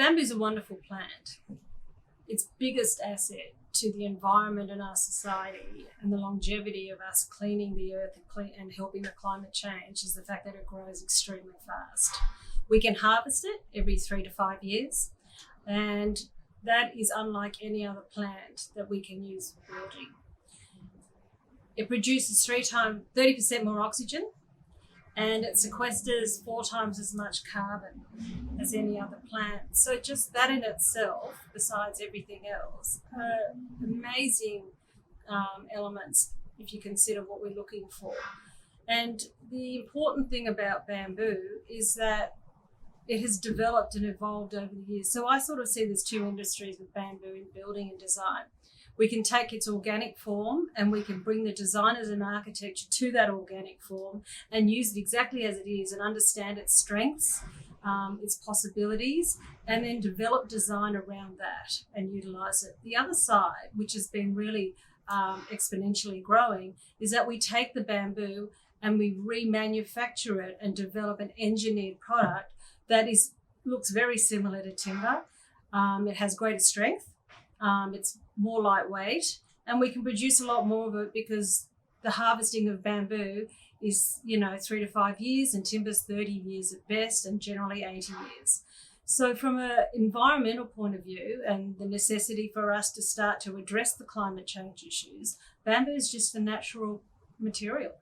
Bamboo is a wonderful plant. Its biggest asset to the environment and our society and the longevity of us cleaning the earth and helping the climate change is the fact that it grows extremely fast. We can harvest it every 3 to 5 years, and that is unlike any other plant that we can use for building. It produces 30% more oxygen, and it sequesters 4 times as much carbon as any other plant. So just that in itself, besides everything else, are amazing elements if you consider what we're looking for. And the important thing about bamboo is that it has developed and evolved over the years. So I sort of see there's 2 industries with bamboo in building and design. We can take its organic form and we can bring the designers and architecture to that organic form and use it exactly as it is and understand its strengths, its possibilities, and then develop design around that and utilize it. The other side, which has been really exponentially growing, is that we take the bamboo and we remanufacture it and develop an engineered product that looks very similar to timber. It has greater strength. It's more lightweight, and we can produce a lot more of it because the harvesting of bamboo is, 3 to 5 years, and timber's 30 years at best, and generally 80 years. So from an environmental point of view and the necessity for us to start to address the climate change issues, bamboo is just a natural material.